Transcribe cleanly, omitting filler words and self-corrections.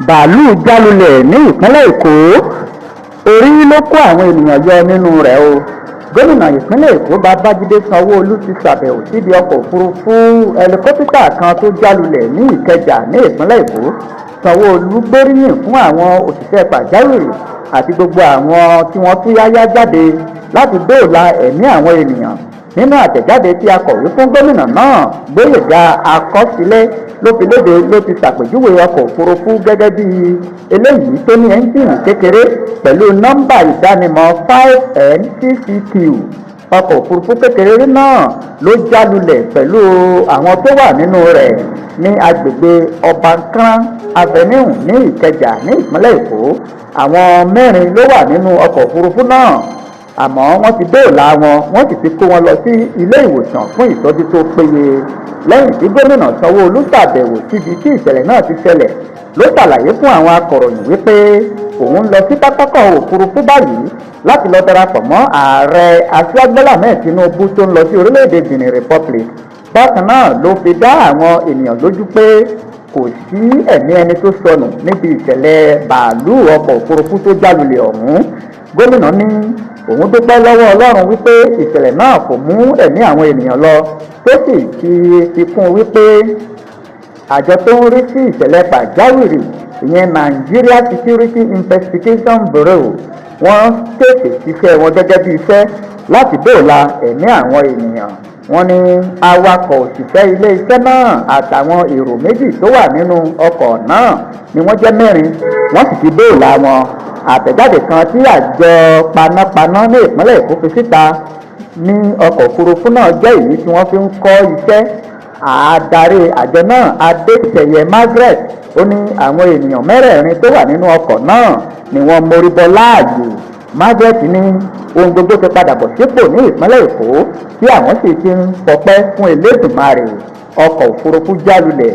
bàálù jálulẹ̀ ní ìpínlẹ̀ Èkó, orí ló kó àwọn ènìyàn yọ nínú rẹ̀ o. Gómìnà ìpínlẹ̀ Èkó Babájídé Sanwó-Olú ti ṣàbẹ̀wò síbi ọkọ̀ òfurufú hẹlikọ́pítà kan tó jálulẹ̀ ní Ìkẹjà ní ìpínlẹ̀ Èkó. Sanwó-Olú gbóríyìn fún àwọn òṣìṣẹ́ pàjáwìrì àti gbogbo àwọn tí wọ́n tú yáyá jáde láti dóòlà ẹ̀mí àwọn ènìyàn. Nínú àtẹ̀jáde tí akọ̀wé fún gómìnà náà Gbóyèga Akọ́sílẹ̀ ló fi léde ló ti ṣàpèjúwe ọkọ̀ òfurufú gẹ́gẹ́ bí eléyìí tó ní ẹ́ńjìnì kékeré pẹ̀lú nọ́mbà ìdánimọ̀ 5NCCQ. Ọkọ̀ òfurufú kékeré náà ló jálulẹ̀ pẹ̀lú àwọn tó wà nínú rẹ̀ ní agbègbè Ọbánkán Avenue ní Ìkẹjà ní ìpínlẹ̀ Èkó. Àwọn 4 ló wà nínú ọkọ̀ òfurufú náà, àmọ́ wọ́n ti dóòlà wọ́n sì ti kó wọn lọ sí ilé ìwòsàn fún ìtọ́jú tó péye. Lẹ́yìn tí gómìnà Sanwó-Olú ṣàbẹ̀wò síbi tí ìṣẹ̀lẹ̀ náà ti ṣẹlẹ̀, ló ṣàlàyé fún àwọn akọ̀ròyìn wípé òun lọ sí pápákọ̀ òfurufú báyìí láti lọ darapọ̀ mọ́ ààrẹ Aṣíwájú Bọ́lá Ahmed Tinubu tó ń lọ sí orílẹ̀-èdè Benin Republic. Bákan náà ló fi dá àwọn ènìyàn lójú pé kò sí ẹ̀mí ẹni tó sọnù níbi ìṣẹ̀lẹ̀ bàálù ọkọ̀ òfurufú tó jálulẹ̀ ọ̀hún. Gómìnà ní òun dúpẹ́ lọ́wọ́ Ọlọ́run wípé ìṣẹ̀lẹ̀ náà kò mú ẹ̀mí àwọn ènìyàn lọ, tó sì fi kún wípé àjọ tó ń rí sí ìṣẹ̀lẹ̀ pàjáwìrì ìyẹn Nigeria Security Investigation Bureau wọ́n tètè ṣiṣẹ́ wọn gẹ́gẹ́ bí iṣẹ́ láti dóòlà ẹ̀mí àwọn ènìyàn. Wọ́n ní awakọ̀ òṣìṣẹ́ ilé iṣẹ́ náà àtàwọn èrò méjì tó wà nínú ọkọ̀ náà ni wọ́n jẹ́ 4, wọ́n sì ti dóòlà wọn. Àtẹ̀jáde kan tí àjọ panápaná ní ìpínlẹ̀ Èkó fi síta ní ọkọ̀ òfurufú náà jẹ́ èyí tí wọ́n fi ń kọ́ iṣẹ́. Adarí àjọ náà Adéṣeyẹ Margaret ó ní àwọn ènìyàn 4 tó wà nínú ọkọ̀ náà ni wọ́n mórí bọ́ láàyè. Margaret ní ohun gbogbo ti padà bọ̀ sípò ní ìpínlẹ̀ Èkó tí àwọn sì ti ń fọpẹ́ fún Elédùmarè. Ọkọ̀ òfurufú jálulẹ̀